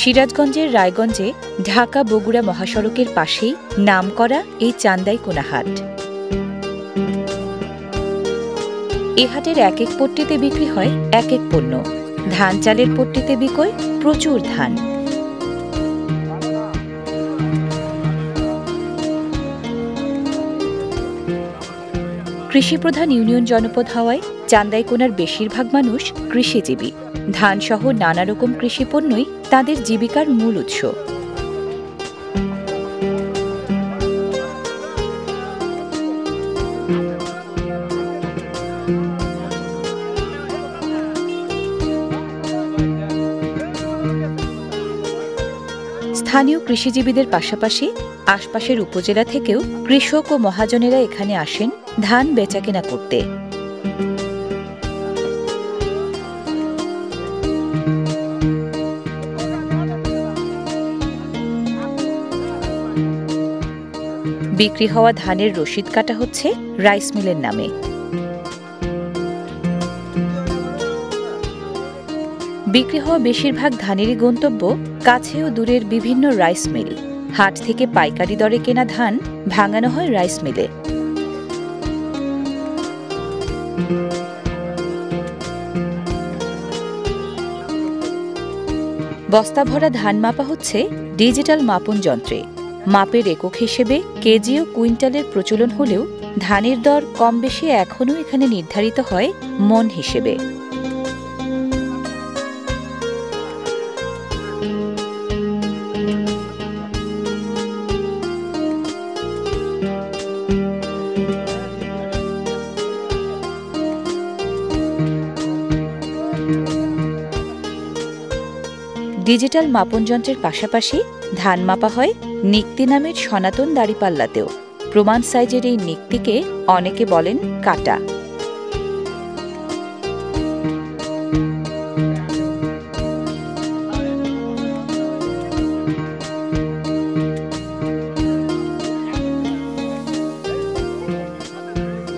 সিরাজগঞ্জের রায়গঞ্জে ঢাকা বগুড়া মহাসড়কের পাশেই নামকরা এই চান্দাইকোনা হাট। এ হাটের এক এক পট্টিতে বিক্রি হয় এক এক পণ্য। ধান চালের পট্টিতে বিকয় প্রচুর ধান। কৃষিপ্রধান ইউনিয়ন জনপদ হওয়ায় চান্দাইকোনার বেশিরভাগ মানুষ কৃষিজীবী। ধানসহ নানা রকম কৃষিপণ্যই তাদের জীবিকার মূল উৎস। স্থানীয় কৃষিজীবীদের পাশাপাশি আশপাশের উপজেলা থেকেও কৃষক ও মহাজনেরা এখানে আসেন ধান বেচাকেনা করতে। বিক্রি হওয়া ধানের রসিদ কাটা হচ্ছে রাইস মিলের নামে। বিক্রি হওয়া বেশিরভাগ ধানেরই গন্তব্য কাছে ও দূরের বিভিন্ন রাইস মিল। হাট থেকে পাইকারি দরে কেনা ধান ভাঙানো হয় রাইস মিলে। বস্তা ভরা ধান মাপা হচ্ছে ডিজিটাল মাপন যন্ত্রে। মাপের একক হিসেবে কেজি ও কুইন্টালের প্রচলন হলেও ধানের দর কম বেশি এখনও এখানে নির্ধারিত হয় মন হিসেবে। ডিজিটাল মাপন যন্ত্রের পাশাপাশি ধান মাপা হয় নিক্তি নামের সনাতন দাঁড়িপাল্লাতেও। প্রমাণ সাইজের এই নিক্তিকে অনেকে বলেন কাটা।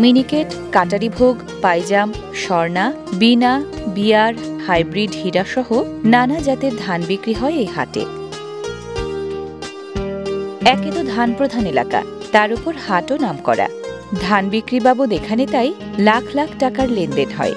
মিনিকেট, কাটারিভোগ, পাইজাম, স্বর্ণা, বিনা, বিয়ার, হাইব্রিড হীরা সহ নানা জাতের ধান বিক্রি হয় এই হাটে। একে তো ধান প্রধান এলাকা, তার উপর হাটও নামকরা। ধান বিক্রি বাবদ এখানে তাই লাখ লাখ টাকার লেনদেন হয়।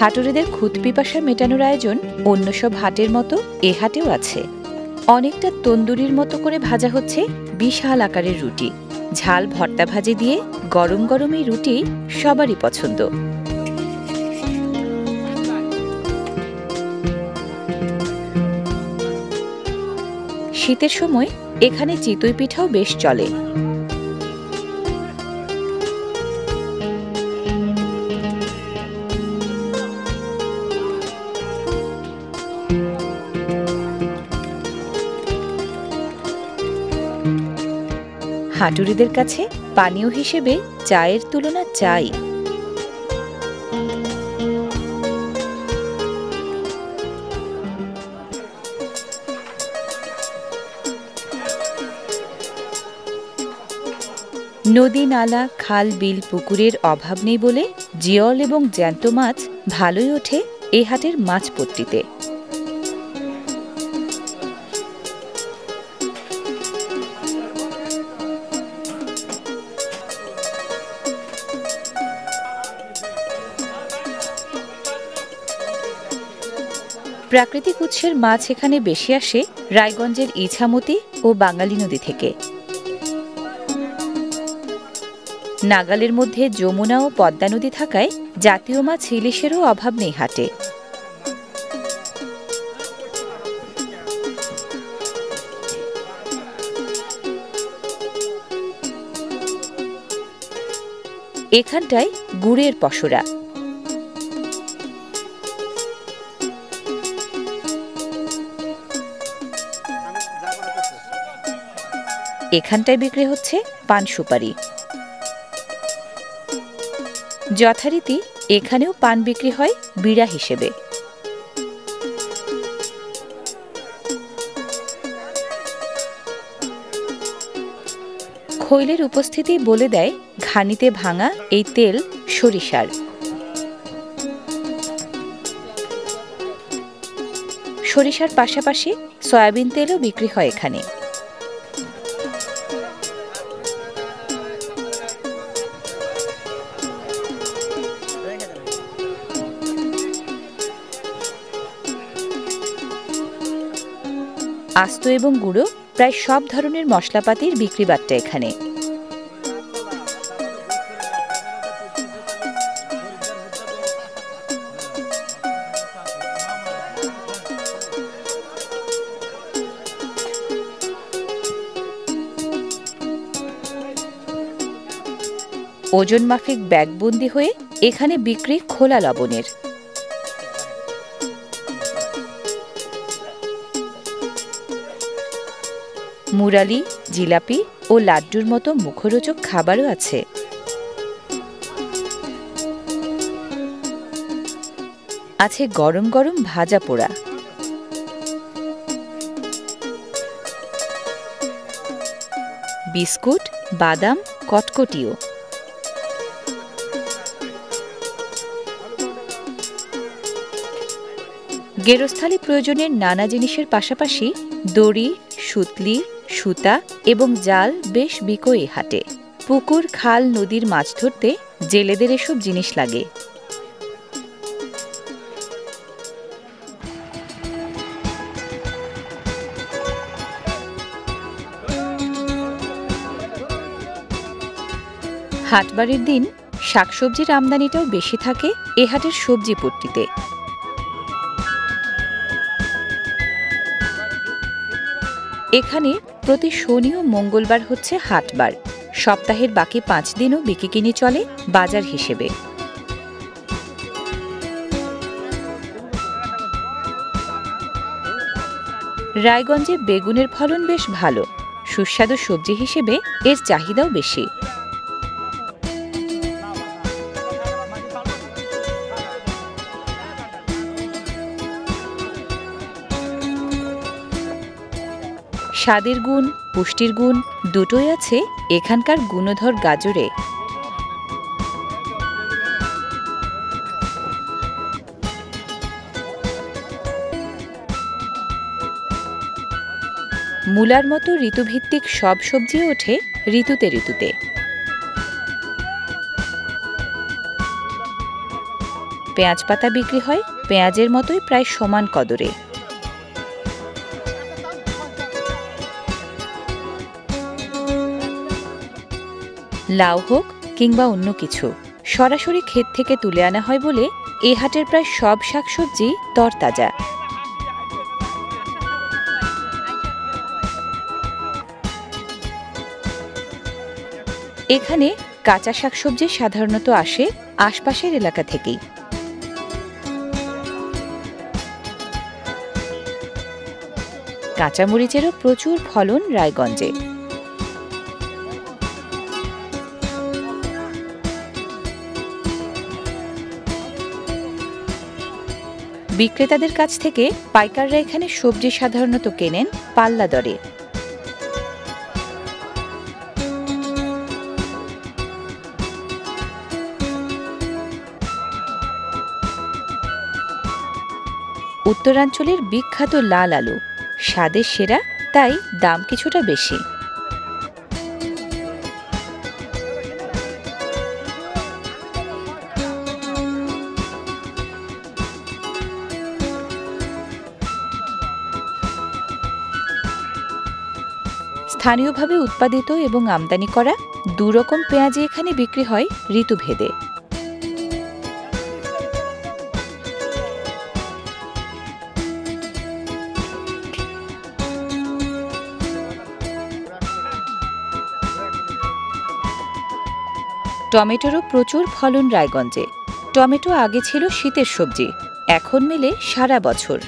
হাটুরেদের খুদ পিপাসা মেটানোর আয়োজন অন্য সব হাটের মতো এ হাটেও আছে। অনেকটা তন্দুরির মতো করে ভাজা হচ্ছে বিশাল আকারের রুটি। ঝাল ভর্তা ভাজি দিয়ে গরম গরম এই রুটি সবারই পছন্দ। শীতের সময় এখানে চিতই পিঠাও বেশ চলে। হাটুরিদের কাছে পানীয় হিসেবে চায়ের তুলনা চাই। নদী, নালা, খাল, বিল, পুকুরের অভাব নেই বলে জিয়ল এবং জ্যান্ত মাছ ভালোই ওঠে এই হাটের মাছপট্টিতে। প্রাকৃতিক উৎসের মাছ এখানে বেশি আসে রায়গঞ্জের ইছামতি ও বাঙালি নদী থেকে। নাগালের মধ্যে যমুনা ও পদ্মা নদী থাকায় জাতীয় মাছ ইলিশেরও অভাব নেই হাটে। এখানটায় গুড়ের পসরা। এখানটায় বিক্রি হচ্ছে পান সুপারি। যথারীতি এখানেও পান বিক্রি হয় বিড়া হিসেবে। খৈলের উপস্থিতি বলে দেয় ঘানিতে ভাঙা এই তেল সরিষার। সরিষার পাশাপাশি সয়াবিন তেলও বিক্রি হয় এখানে। আস্ত এবং গুঁড়ো প্রায় সব ধরনের মশলাপাতির বিক্রি বাট্টা এখানে। ওজন মাফিক ব্যাগবন্দি হয়ে এখানে বিক্রি খোলা লবণের। মুরালি, জিলাপি ও লাড্ডুর মতো মুখরোচক খাবারও আছে। আছে গরম গরম ভাজা পোড়া। বিস্কুট, বাদাম, কটকটিও। গেরস্থালি প্রয়োজনের নানা জিনিসের পাশাপাশি দড়ি, সুতলি, সুতা এবং জাল বেশ বিকো এই হাটে। পুকুর, খাল, নদীর মাছ ধরতে জেলেদের এসব জিনিস লাগে। হাটবারের দিন শাকসবজির আমদানিটাও বেশি থাকে এ হাটের সবজি পট্টিতে। এখানে প্রতি শনি ও মঙ্গলবার হচ্ছে হাটবার। সপ্তাহের বাকি 5 দিনও বিকিকিনি চলে বাজার হিসেবে। রায়গঞ্জে বেগুনের ফলন বেশ ভালো। সুস্বাদু সবজি হিসেবে এর চাহিদাও বেশি। স্বাদের গুণ, পুষ্টির গুণ দুটোই আছে এখানকার গুণধর গাজরে। মূলার মতো ঋতুভিত্তিক সব সবজি ওঠে ঋতুতে ঋতুতে। পেঁয়াজ পাতা বিক্রি হয় পেঁয়াজের মতোই প্রায় সমান কদরে। লাউ হোক কিংবা অন্য কিছু সরাসরি ক্ষেত থেকে তুলে আনা হয় বলে এ হাটের প্রায় সব শাকসবজি তরতাজা। এখানে কাঁচা শাকসবজি সাধারণত আসে আশপাশের এলাকা থেকেই। কাঁচামরিচেরও প্রচুর ফলন রায়গঞ্জে। বিক্রেতাদের কাছ থেকে পাইকাররা এখানে সবজি সাধারণত কেনেন পাল্লা দরে। উত্তরাঞ্চলের বিখ্যাত লাল আলু স্বাদের সেরা, তাই দাম কিছুটা বেশি। স্থানীয়ভাবে উৎপাদিত এবং আমদানি করা দুরকম পেঁয়াজি এখানে বিক্রি হয় ঋতুভেদে। টমেটোরও প্রচুর ফলন রায়গঞ্জে। টমেটো আগে ছিল শীতের সবজি, এখন মেলে সারা বছর।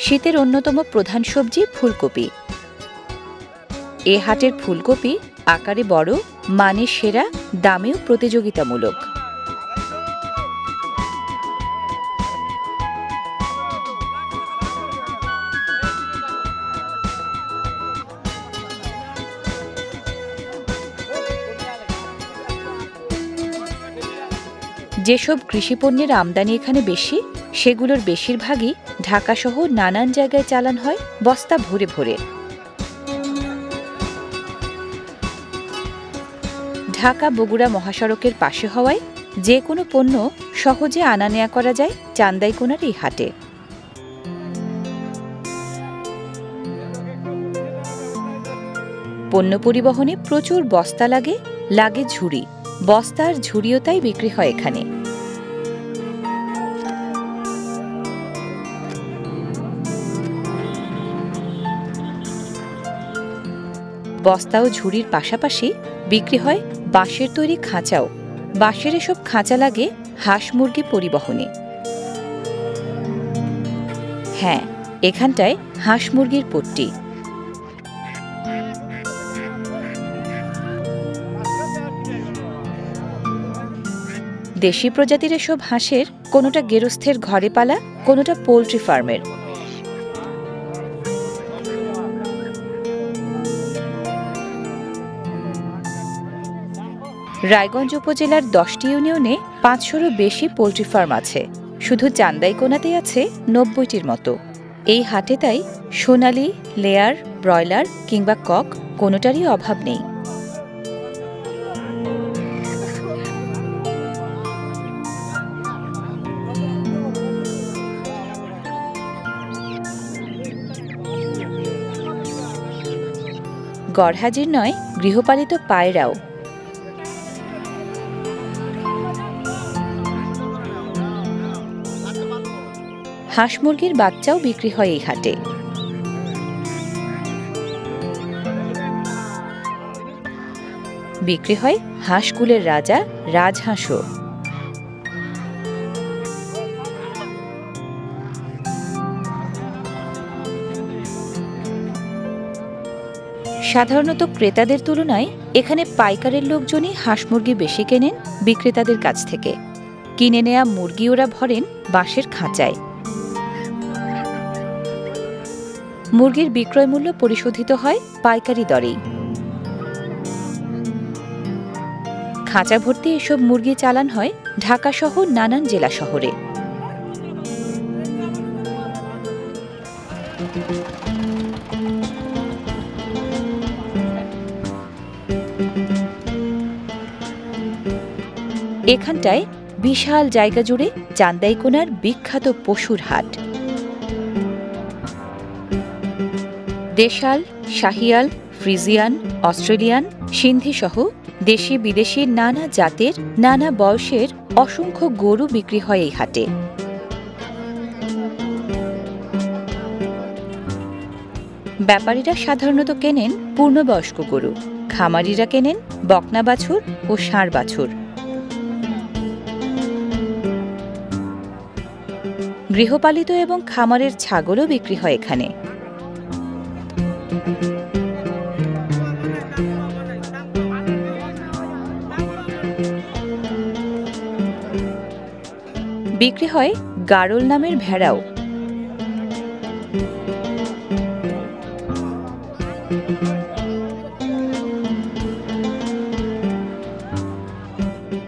শীতের অন্যতম প্রধান সবজি ফুলকপি। এ হাটের ফুলকপি আকারে বড়, মানে সেরা, দামেও প্রতিযোগিতামূলক। যেসব কৃষিপণ্যের আমদানি এখানে বেশি, সেগুলোর বেশিরভাগই ঢাকাসহ নানান জায়গায় চালান হয় বস্তা ভরে ভরে। ঢাকা বগুড়া মহাসড়কের পাশে হওয়ায় যে কোনো পণ্য সহজে আনা নেয়া করা যায় চান্দাইকোনার এই হাটে। পণ্য পরিবহনে প্রচুর বস্তা লাগে, লাগে ঝুড়ি। বস্তার ঝুড়িও তাই বিক্রি হয় এখানে। বস্তা ও ঝুড়ির পাশাপাশি বিক্রি হয় বাঁশের তৈরি খাঁচাও। বাঁশের এসব খাঁচা লাগে হাঁস মুরগি পরিবহনে। হ্যাঁ, এখানটায় হাঁস মুরগির পট্টি। দেশি প্রজাতির এসব হাঁসের কোনোটা গেরস্থের ঘরে পালা, কোনোটা পোল্ট্রি ফার্মের। রায়গঞ্জ উপজেলার 10টি ইউনিয়নে 500-রও বেশি পোল্ট্রি ফার্ম আছে। শুধু চান্দাইকোনাতেই আছে 90টির মতো। এই হাটে তাই সোনালি, লেয়ার, ব্রয়লার কিংবা কক কোনোটারই অভাব নেই। গড়হাজির নয়, গৃহপালিত পায়রাও। হাঁস মুরগির বাচ্চাও বিক্রি হয় এই হাটে। বিক্রি হয় হাঁসকুলের রাজা, রাজহাঁসও। সাধারণত ক্রেতাদের তুলনায় এখানে পাইকারের লোকজনই হাঁস মুরগি বেশি কেনেন বিক্রেতাদের কাছ থেকে। কিনে নেয়া মুরগি ওরা ভরেন বাঁশের খাঁচায়। মুরগির বিক্রয় মূল্য পরিশোধিত হয় পাইকারি দরেই। খাঁচা ভর্তি এসব মুরগি চালান হয় ঢাকাসহ নানান জেলা শহরে। এখানটায় বিশাল জায়গা জুড়ে চান্দাইকোনার বিখ্যাত পশুর হাট। দেশাল, শাহিয়াল, ফ্রিজিয়ান, অস্ট্রেলিয়ান, সিন্ধি সহ দেশি বিদেশি নানা জাতের, নানা বয়সের অসংখ্য গরু বিক্রি হয় এই হাটে। ব্যাপারীরা সাধারণত কেনেন পূর্ণবয়স্ক গরু, খামারিরা কেনেন বকনা বাছুর ও ষাঁড় বাছুর। গৃহপালিত এবং খামারের ছাগলও বিক্রি হয় এখানে। বিক্রি হয় গাড়ল নামের ভেড়াও।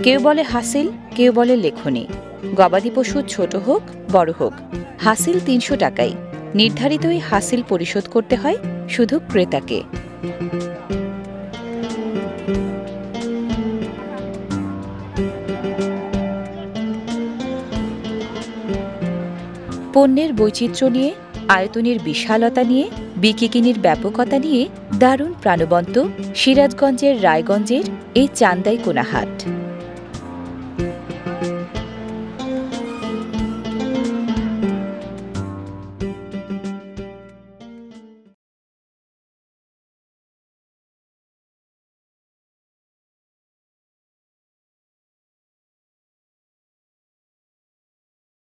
কেউ বলে হাসিল, কেউ বলে লেখনী। গবাদি পশু ছোট হোক বড় হোক, হাসিল 300 টাকাই। নির্ধারিত এই হাসিল পরিশোধ করতে হয় শুধু ক্রেতাকে। পণ্যের বৈচিত্র্য নিয়ে, আয়তনের বিশালতা নিয়ে, বিকিকিনির ব্যাপকতা নিয়ে দারুণ প্রাণবন্ত সিরাজগঞ্জের রায়গঞ্জের এই চান্দাইকোনা হাট।